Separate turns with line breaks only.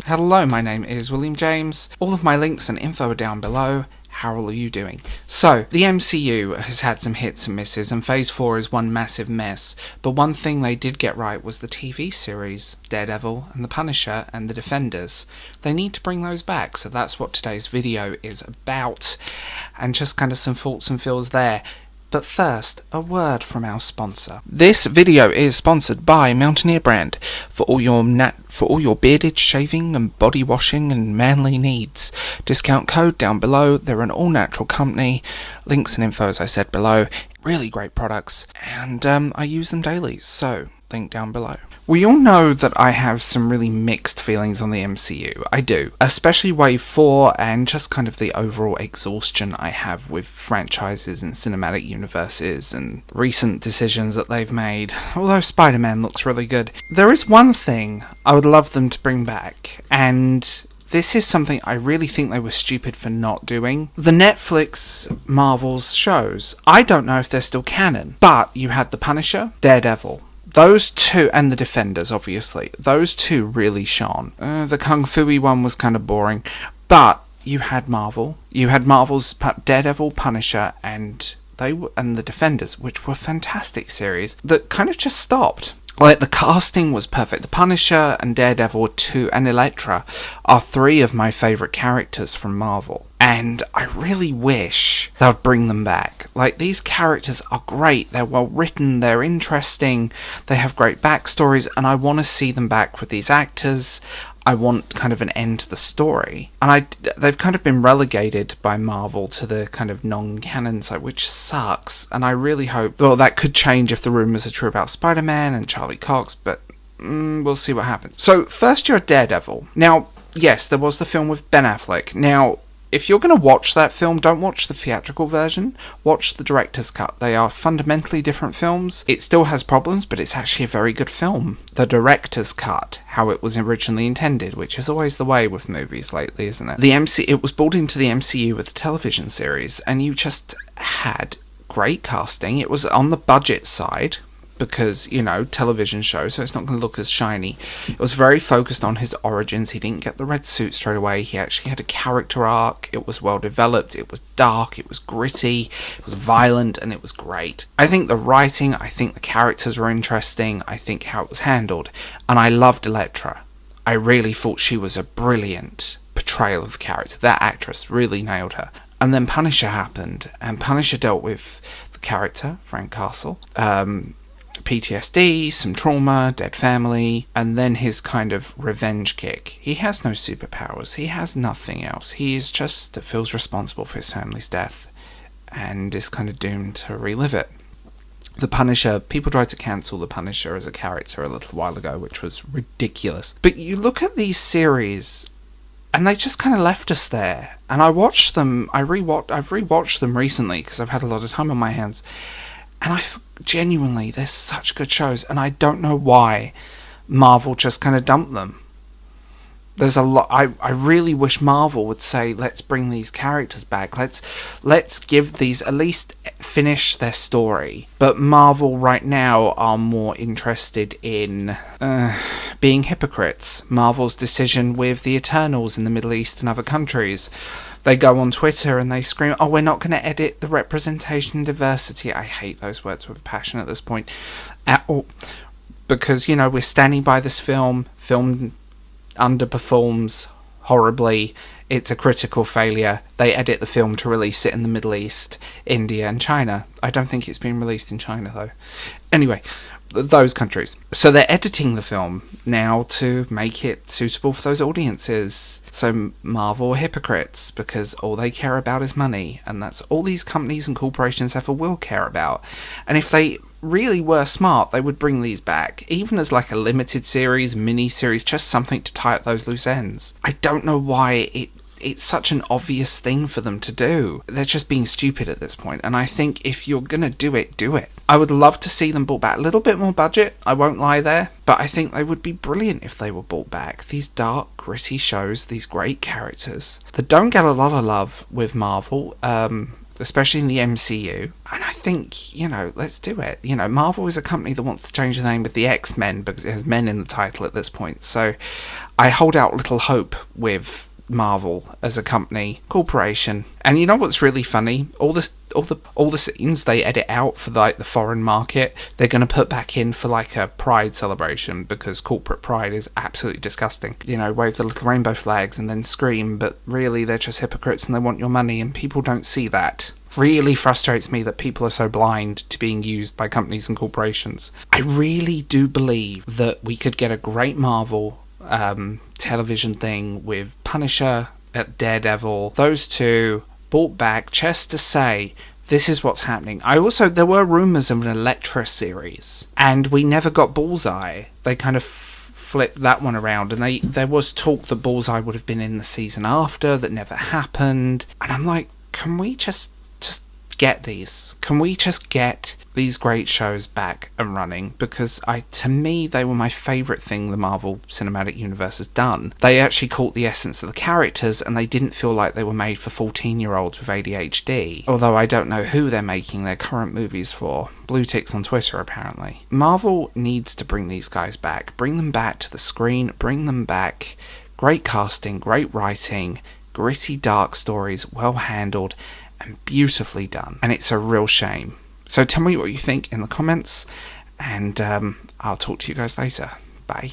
Hello, my name is William James. All of my links and info are down below. How are you doing? So, the MCU has had some hits and misses, and Phase 4 is one massive mess, but one thing they did get right was the TV series, Daredevil and the Punisher and the Defenders. They need to bring those back, so that's what today's video is about, and just kind of some thoughts and feels there. But first, a word from our sponsor. This video is sponsored by Mountaineer brand for all your bearded, shaving and body washing and manly needs. Discount code down below. They're an all-natural company. Links and info, as I said, below. Really great products, and I use them daily, so link down below. We all know that I have some really mixed feelings on the MCU. I do. Especially Wave 4 and just kind of the overall exhaustion I have with franchises and cinematic universes and recent decisions that they've made. Although Spider-Man looks really good. There is one thing I would love them to bring back, and this is something I really think they were stupid for not doing. The Netflix Marvel's shows, I don't know if they're still canon, but you had The Punisher, Daredevil. Those two, and the Defenders, obviously. Those two really shone. The Kung Fu-y one was kind of boring. But you had Marvel. You had Marvel's Daredevil, Punisher, and the Defenders, which were fantastic series that kind of just stopped. Like, the casting was perfect. The Punisher and Daredevil and Elektra are three of my favourite characters from Marvel. And I really wish they would bring them back. Like, these characters are great. They're well written. They're interesting. They have great backstories. And I want to see them back with these actors. I want kind of an end to the story. And they've kind of been relegated by Marvel to the kind of non-canon side, which sucks. And I really hope, well, that could change if the rumours are true about Spider-Man and Charlie Cox, but we'll see what happens. So, first you're a Daredevil. Now, yes, there was the film with Ben Affleck. Now, if you're going to watch that film, don't watch the theatrical version, watch the director's cut. They are fundamentally different films. It still has problems, but it's actually a very good film. The director's cut, how it was originally intended, which is always the way with movies lately, isn't it? It was brought into the MCU with a television series, and you just had great casting. It was on the budget side, because, you know, television show, so it's not going to look as shiny. It was very focused on his origins. He didn't get the red suit straight away. He actually had a character arc. It was well developed. It was dark. It was gritty. It was violent, and it was great. I think the writing, I think the characters were interesting. I think how it was handled. And I loved Elektra. I really thought she was a brilliant portrayal of the character. That actress really nailed her. And then Punisher happened, and Punisher dealt with the character, Frank Castle, PTSD, some trauma, dead family, and then his kind of revenge kick. He has no superpowers. He has nothing else. He is just feels responsible for his family's death and is kind of doomed to relive it. The Punisher, people tried to cancel the Punisher as a character a little while ago, which was ridiculous. But you look at these series, and they just kind of left us there. And I watched them, I've rewatched them recently because I've had a lot of time on my hands. And genuinely, they're such good shows, and I don't know why Marvel just kind of dumped them. There's a lot. I really wish Marvel would say, let's bring these characters back. Let's give these, at least finish their story. But Marvel right now are more interested in being hypocrites. Marvel's decision with the Eternals in the Middle East and other countries. They go on Twitter and they scream, oh, we're not going to edit the representation and diversity. I hate those words with passion at this point. At all. Because, you know, we're standing by this film. Film underperforms horribly. It's a critical failure. They edit the film to release it in the Middle East, India and China. I don't think it's been released in China, though. Anyway, those countries. So they're editing the film now to make it suitable for those audiences. So Marvel are hypocrites because all they care about is money, and that's all these companies and corporations ever will care about. And if they really were smart, they would bring these back, even as like a limited series, mini-series, just something to tie up those loose ends. I don't know why it's such an obvious thing for them to do. They're just being stupid at this point, and I think if you're gonna do it, do it. I would love to see them brought back. A little bit more budget, I won't lie there, but I think they would be brilliant if they were brought back. These dark, gritty shows, these great characters that don't get a lot of love with Marvel. especially in the MCU. And I think, let's do it. Marvel is a company that wants to change the name of the X-Men because it has men in the title at this point. So I hold out little hope with Marvel as a company, corporation. And you know what's really funny? All the scenes they edit out for the foreign market, they're going to put back in for a pride celebration, because corporate pride is absolutely disgusting. Wave the little rainbow flags and then scream, but really they're just hypocrites and they want your money, and people don't see that. Really frustrates me that people are so blind to being used by companies and corporations. I really do believe that we could get a great Marvel television thing with Punisher, Daredevil, those two brought back just to say this is what's happening. There were rumours of an Elektra series, and we never got Bullseye. They kind of flipped that one around, and there was talk that Bullseye would have been in the season after. That never happened. And I'm like, can we just get these? Can we just get these great shows back and running? Because to me, they were my favourite thing the Marvel Cinematic Universe has done. They actually caught the essence of the characters, and they didn't feel like they were made for 14-year-olds with ADHD. Although I don't know who they're making their current movies for. Blue ticks on Twitter, apparently. Marvel needs to bring these guys back. Bring them back to the screen. Bring them back. Great casting, great writing, gritty, dark stories, well handled, and beautifully done. And it's a real shame. So tell me what you think in the comments, and I'll talk to you guys later. Bye.